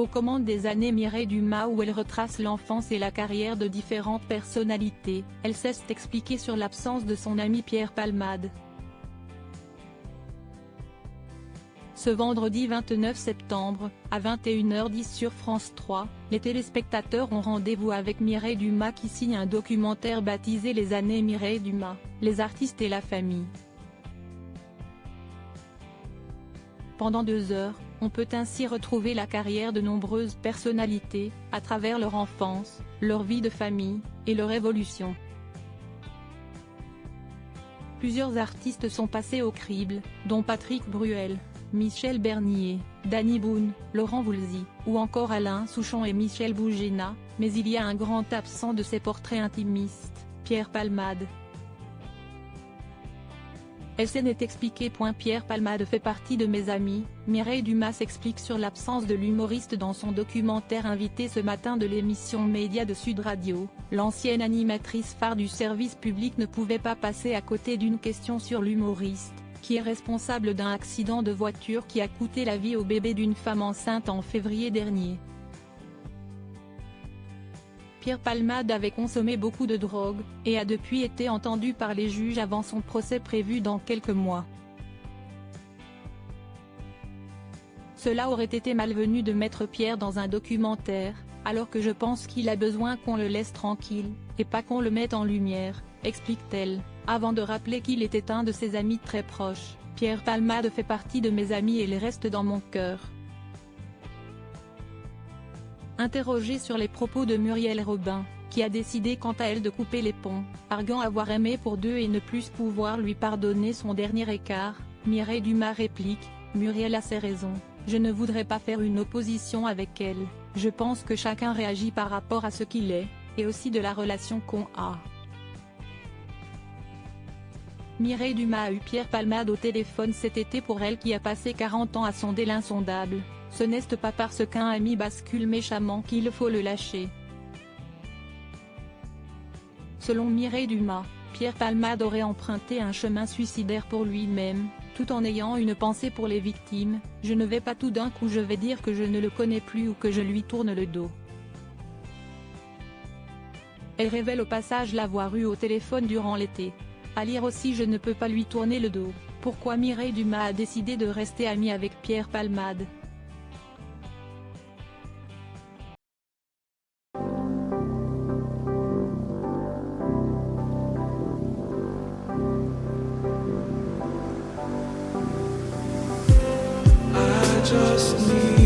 aux commandes des années Mireille Dumas où elle retrace l'enfance et la carrière de différentes personnalités. Elle s'est expliquée sur l'absence de son ami Pierre Palmade. Ce vendredi 29 septembre, à 21h10 sur France 3, les téléspectateurs ont rendez-vous avec Mireille Dumas qui signe un documentaire baptisé Les années Mireille Dumas, les artistes et la famille. Pendant 2 heures, on peut ainsi retrouver la carrière de nombreuses personnalités, à travers leur enfance, leur vie de famille, et leur évolution. Plusieurs artistes sont passés au crible, dont Patrick Bruel, Michel Bernier, Danny Boone, Laurent Voulzy, ou encore Alain Souchon et Michel Bougéna, mais il y a un grand absent de ces portraits intimistes, Pierre Palmade. Elle s'en est expliquée. Pierre Palmade fait partie de mes amis. Mireille Dumas s'explique sur l'absence de l'humoriste dans son documentaire invité ce matin de l'émission Média de Sud Radio. L'ancienne animatrice phare du service public ne pouvait pas passer à côté d'une question sur l'humoriste, qui est responsable d'un accident de voiture qui a coûté la vie au bébé d'une femme enceinte en février dernier. Pierre Palmade avait consommé beaucoup de drogue, et a depuis été entendu par les juges avant son procès prévu dans quelques mois. Cela aurait été malvenu de mettre Pierre dans un documentaire, alors que je pense qu'il a besoin qu'on le laisse tranquille, et pas qu'on le mette en lumière, explique-t-elle, avant de rappeler qu'il était un de ses amis très proches. Pierre Palmade fait partie de mes amis et il reste dans mon cœur. Interrogée sur les propos de Muriel Robin, qui a décidé quant à elle de couper les ponts, arguant avoir aimé pour deux et ne plus pouvoir lui pardonner son dernier écart, Mireille Dumas réplique, Muriel a ses raisons, je ne voudrais pas faire une opposition avec elle, je pense que chacun réagit par rapport à ce qu'il est, et aussi de la relation qu'on a. Mireille Dumas a eu Pierre Palmade au téléphone cet été. Pour elle qui a passé 40 ans à sonder l'insondable, ce n'est pas parce qu'un ami bascule méchamment qu'il faut le lâcher. Selon Mireille Dumas, Pierre Palmade aurait emprunté un chemin suicidaire pour lui-même, tout en ayant une pensée pour les victimes. Je ne vais pas tout d'un coup je vais dire que je ne le connais plus ou que je lui tourne le dos. Elle révèle au passage l'avoir eu au téléphone durant l'été. À lire aussi je ne peux pas lui tourner le dos, pourquoi Mireille Dumas a décidé de rester amie avec Pierre Palmade. I just need